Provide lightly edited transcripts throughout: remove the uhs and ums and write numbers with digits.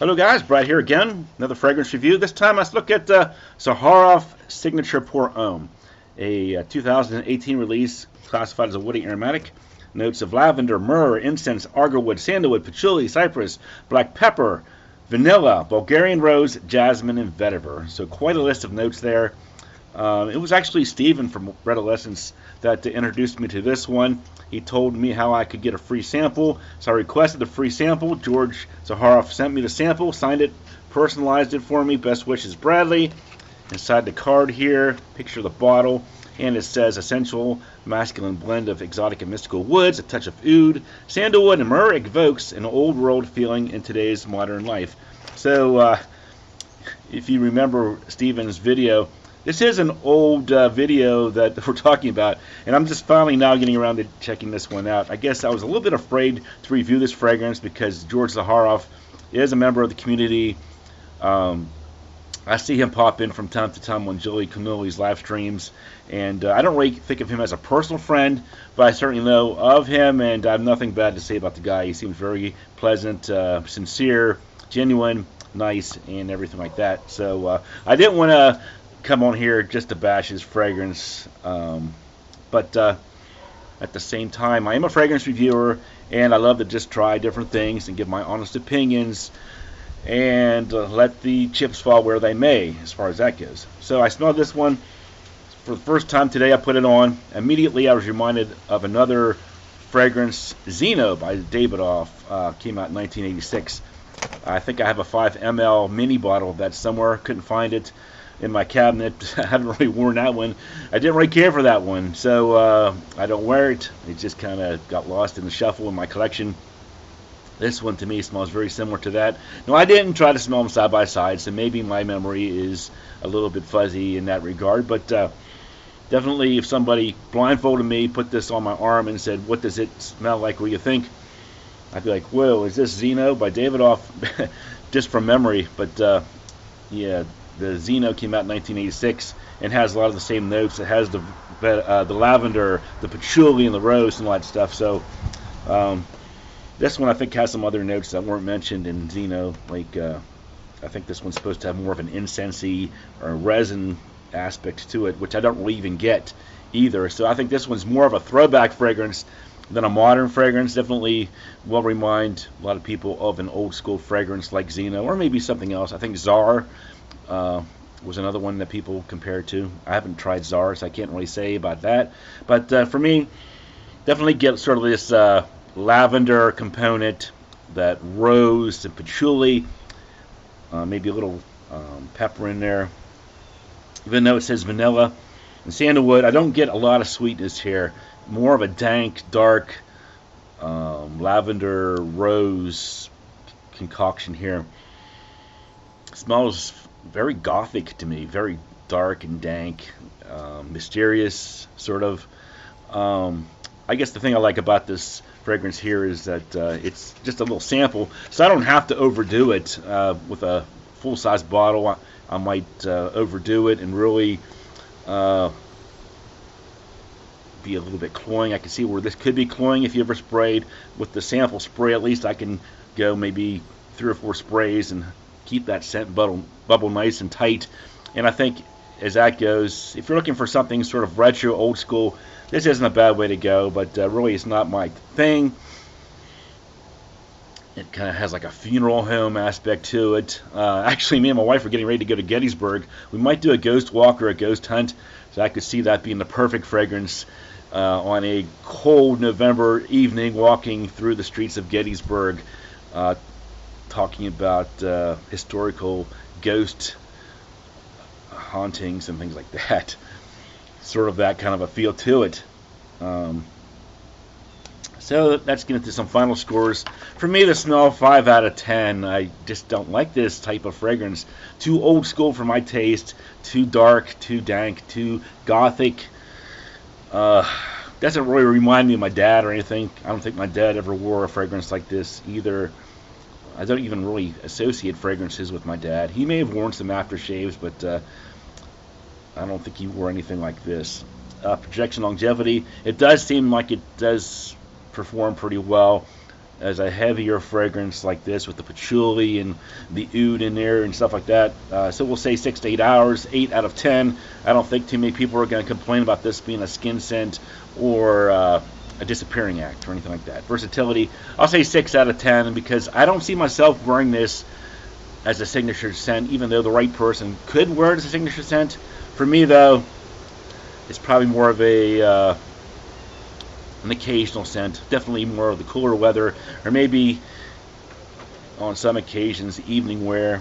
Hello guys, Brad here again, another fragrance review. This time let's look at Zaharoff Signature Pour Homme, a 2018 release classified as a woody aromatic. Notes of lavender, myrrh, incense, argylwood, sandalwood, patchouli, cypress, black pepper, vanilla, Bulgarian rose, jasmine, and vetiver. So quite a list of notes there. It was actually Steven from Redolescence that introduced me to this one. He told me how I could get a free sample, so I requested the free sample. George Zaharoff sent me the sample, signed it, personalized it for me. Best wishes, Bradley. Inside the card here, picture of the bottle, and it says essential masculine blend of exotic and mystical woods, a touch of oud, sandalwood, and myrrh evokes an old world feeling in today's modern life. So if you remember Steven's video, this is an old video that we're talking about, and I'm just finally now getting around to checking this one out. I guess I was a little bit afraid to review this fragrance because George Zaharoff is a member of the community. I see him pop in from time to time on Joey Cannulli's live streams, and I don't really think of him as a personal friend, but I certainly know of him, and I have nothing bad to say about the guy. He seems very pleasant, sincere, genuine, nice, and everything like that. So I didn't want to come on here just to bash his fragrance, but at the same time, I am a fragrance reviewer, and I love to just try different things and give my honest opinions and let the chips fall where they may as far as that goes. So I smelled this one for the first time today. I put it on. Immediately I was reminded of another fragrance, Zeno by Davidoff. Came out in 1986. I think I have a 5 ml mini bottle of that somewhere. Couldn't find it in my cabinet. I haven't really worn that one. I didn't really care for that one, so I don't wear it. It just kind of got lost in the shuffle in my collection. This one to me smells very similar to that. No, I didn't try to smell them side by side, so maybe my memory is a little bit fuzzy in that regard, but definitely if somebody blindfolded me, put this on my arm and said, what does it smell like, what do you think? I'd be like, whoa, is this Zeno by Davidoff? Just from memory, but yeah, the Zeno came out in 1986 and has a lot of the same notes. It has the lavender, the patchouli, and the rose and all that stuff. So this one I think has some other notes that weren't mentioned in Zeno. Like I think this one's supposed to have more of an incensey or resin aspect to it, which I don't really even get either. So I think this one's more of a throwback fragrance than a modern fragrance. Definitely will remind a lot of people of an old school fragrance like Zeno, or maybe something else. I think Czar was another one that people compare to. I haven't tried Czar, so I can't really say about that. But for me, definitely get sort of this lavender component, that rose and patchouli, maybe a little pepper in there. Even though it says vanilla and sandalwood, I don't get a lot of sweetness here. More of a dank, dark lavender rose concoction here. It smells very gothic to me, very dark and dank, mysterious sort of. I guess the thing I like about this fragrance here is that it's just a little sample, so I don't have to overdo it. With a full-size bottle, I might overdo it and really be a little bit cloying. I can see where this could be cloying if you ever sprayed. With the sample spray, at least I can go maybe 3 or 4 sprays and keep that scent bubble nice and tight. And I think as that goes, if you're looking for something sort of retro, old school, this isn't a bad way to go, but really it's not my thing. It kind of has like a funeral home aspect to it. Actually, me and my wife are getting ready to go to Gettysburg. We might do a ghost walk or a ghost hunt, so I could see that being the perfect fragrance on a cold November evening, walking through the streets of Gettysburg, talking about historical ghost hauntings and things like that. Sort of that kind of a feel to it. So let's get into some final scores. For me, the smell, 5 out of 10. I just don't like this type of fragrance. Too old school for my taste. Too dark, too dank, too gothic. Doesn't really remind me of my dad or anything. I don't think my dad ever wore a fragrance like this either. I don't even really associate fragrances with my dad. He may have worn some aftershaves, but I don't think he wore anything like this. Projection longevity, it does seem like it does perform pretty well. as a heavier fragrance like this with the patchouli and the oud in there and stuff like that. So we'll say 6 to 8 hours, 8 out of 10. I don't think too many people are going to complain about this being a skin scent or a disappearing act or anything like that. Versatility, I'll say 6 out of 10 because I don't see myself wearing this as a signature scent, even though the right person could wear it as a signature scent. For me, though, it's probably more of an occasional scent, definitely more of the cooler weather, or maybe on some occasions evening wear.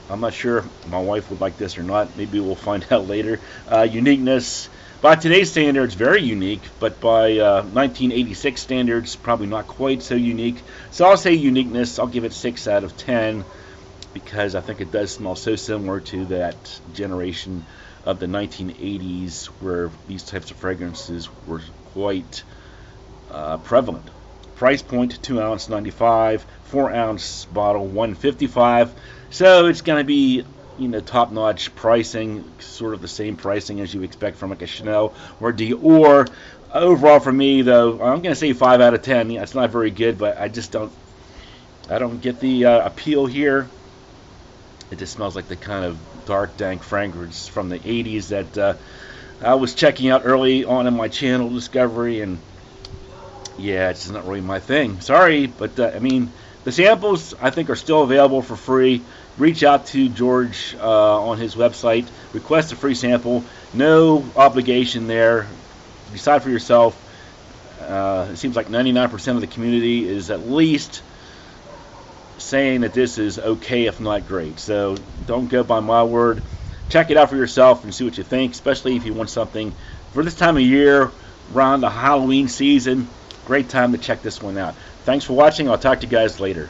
I'm not sure if my wife would like this or not. Maybe we'll find out later. Uniqueness, by today's standards, very unique, but by 1986 standards, probably not quite so unique. So I'll say uniqueness. I'll give it 6 out of 10 because I think it does smell so similar to that generation of the 1980s where these types of fragrances were quite prevalent. Price point, 2 ounce 95, 4 ounce bottle 155. So it's going to be, you know, top notch pricing, sort of the same pricing as you expect from like a Chanel or Dior. Overall for me though, I'm going to say 5 out of 10. Yeah, it's not very good, but I don't get the appeal here. It just smells like the kind of dark, dank fragrance from the 80s that I was checking out early on in my channel discovery, and yeah, it's just not really my thing. Sorry, but I mean, the samples I think are still available for free. Reach out to George on his website, request a free sample. No obligation there. Decide for yourself. It seems like 99% of the community is at least saying that this is okay, if not great. So don't go by my word. Check it out for yourself and see what you think, especially if you want something for this time of year, around the Halloween season. Great time to check this one out. Thanks for watching. I'll talk to you guys later.